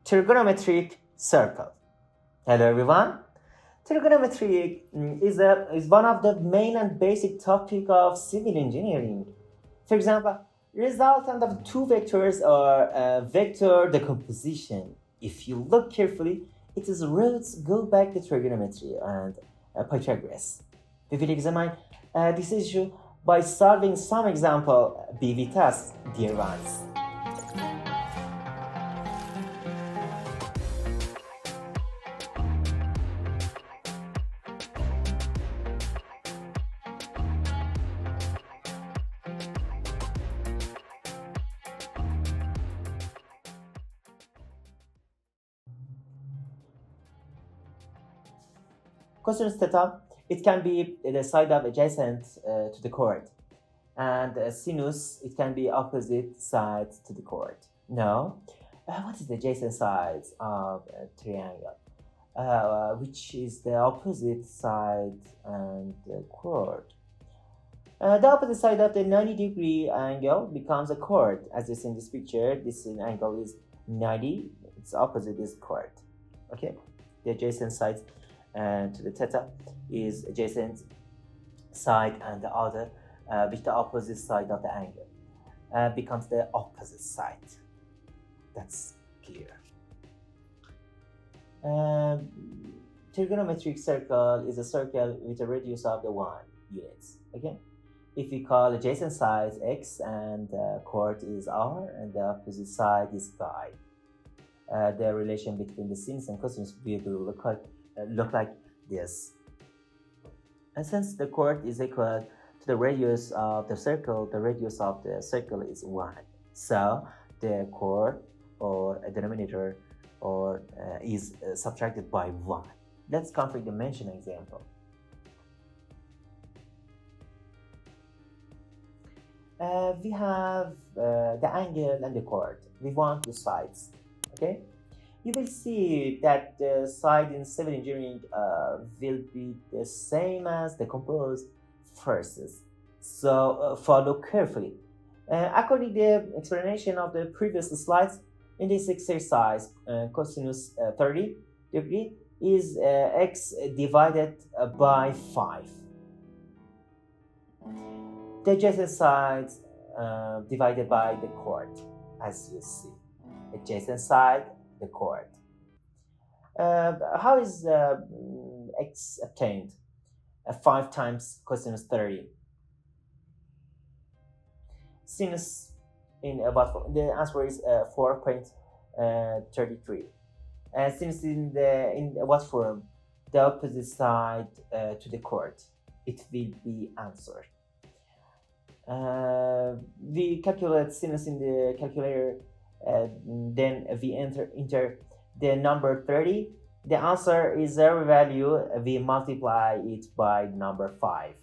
trigonometric circle. Hello everyone. Trigonometry is one of the main and basic topic of civil engineering. For example, resultant of two vectors are vector decomposition. If you look carefully, its roots go back to trigonometry and Pythagoras. We will examine this issue by solving some example be with us, dear ones. Cosine theta, it can be the side of adjacent to the chord, and sinus, it can be opposite sides to the chord. Now, what is the adjacent sides of a triangle? Which is the opposite side and the chord. The opposite side of the 90-degree angle becomes a chord. As you see in this picture, this angle is 90, its opposite is chord. Okay, the adjacent sides to the theta is adjacent side, and the other with the opposite side of the angle becomes the opposite side. That's clear. Trigonometric circle is a circle with a radius of the 1 units. Okay, if we call adjacent sides x and chord is r and the opposite side is phi, the relation between the sinus and cosinus will look like this. And since the chord is equal to the radius of the circle is 1. So the chord or a denominator or is subtracted by 1. Let's configure the mentioned example. We have the angle and the chord. We want the sides. Okay, you will see that the side in civil engineering will be the same as the composed forces. So follow carefully. According to the explanation of the previous slides, in this exercise, cosinus 30 degree is x divided by 5. The adjacent sides divided by the chord, as you see. Adjacent side, the chord. How is x obtained? 5 times cosinus 30. Sinus in about the answer is 4.33. Since in what form? The opposite side to the chord, it will be answered. We calculate sinus in the calculator. Then we enter the number 30. The answer is every value. We multiply it by number 5.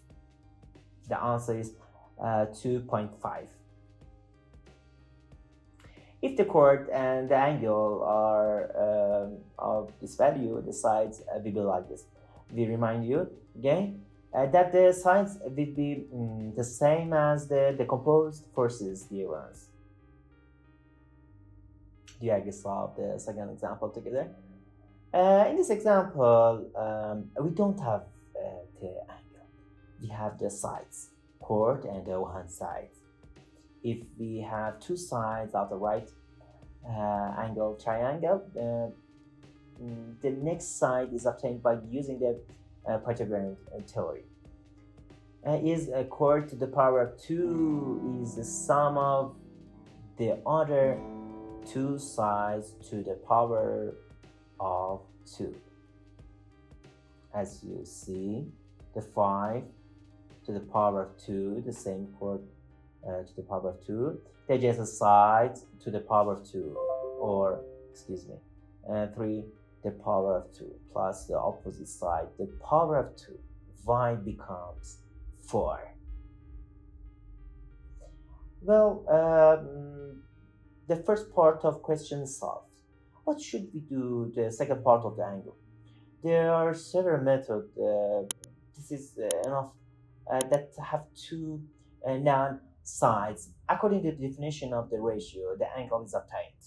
The answer is 2.5. If the chord and the angle are of this value, the sides will be like this. We remind you again that the sides will be the same as the decomposed forces theorems. Do you agree? Solve the second example together. In this example, we don't have the angle. We have the sides, chord and the one side. If we have two sides of the right angle triangle, the next side is obtained by using the Pythagorean theory. Is a chord to the power of 2 is the sum of the other two sides to the power of 2. As you see, the 5 to the power of 2, the same chord to the power of 2, the adjacent side to the power of 2, or 3 the power of 2 plus the opposite side the power of 2. Y becomes 4. Well, the first part of question is solved. What should we do the second part of the angle? There are several methods. This is enough that have two known sides. According to the definition of the ratio, the angle is obtained.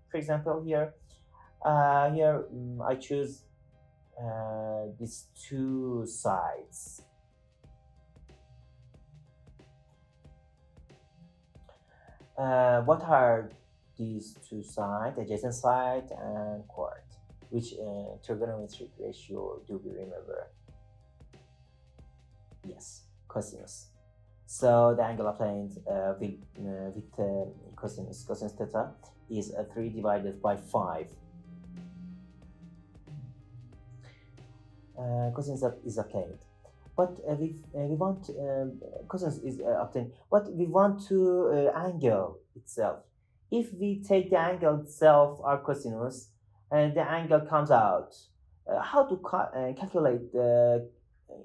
For example, here Here I choose these two sides. What are these two sides? Adjacent side and chord. Which trigonometric ratio do we remember? Yes, cosinus. So the angle obtained with cosinus theta is 3 divided by 5. Cosinus is obtained, but we want cosinus is obtained, but we want to angle itself. If we take the angle itself, our cosinus, and the angle comes out, how to calculate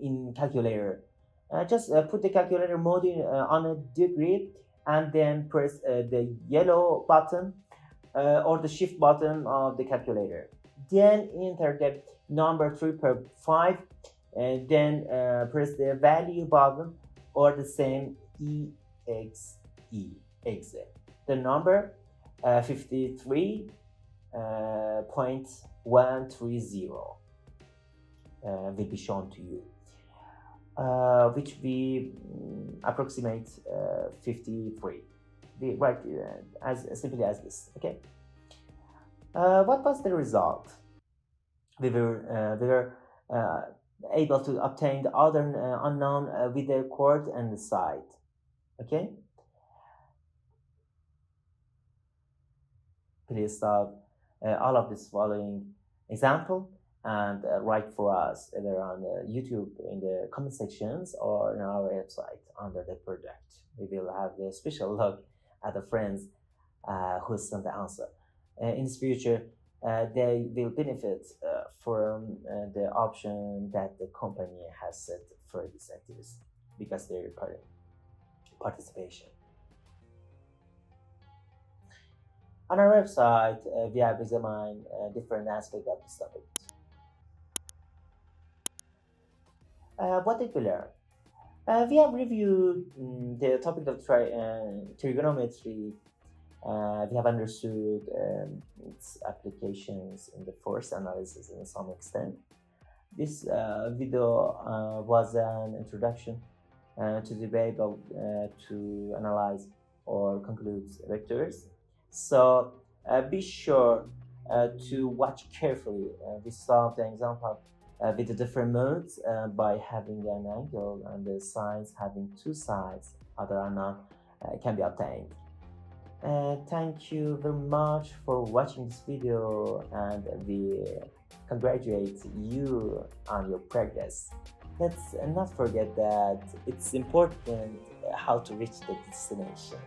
in calculator? Just put the calculator mode on a degree and then press the yellow button or the shift button of the calculator. Then enter the number 3/5 and then press the value button or the same exe. The number 53.130 will be shown to you. Which we approximate 53. We write as simply as this. Okay. What was the result? We were able to obtain the other unknown with the chord and the side. Okay. Please stop all of this following example and write for us either on YouTube in the comment sections or on our website under the project. We will have a special look at the friends who sent the answer. In this future, they will benefit from the option that the company has set for these activities because their participation. On our website, we have examined different aspects of this topic. What did we learn? We have reviewed the topic of trigonometry. We have understood its applications in the force analysis in some extent. This video was an introduction to the way to analyze or conclude vectors. So be sure to watch carefully. We solved the example with the different modes by having an angle and the sides having two sides, other unknown, can be obtained. Thank you very much for watching this video and we congratulate you on your progress. Let's not forget that it's important how to reach the destination.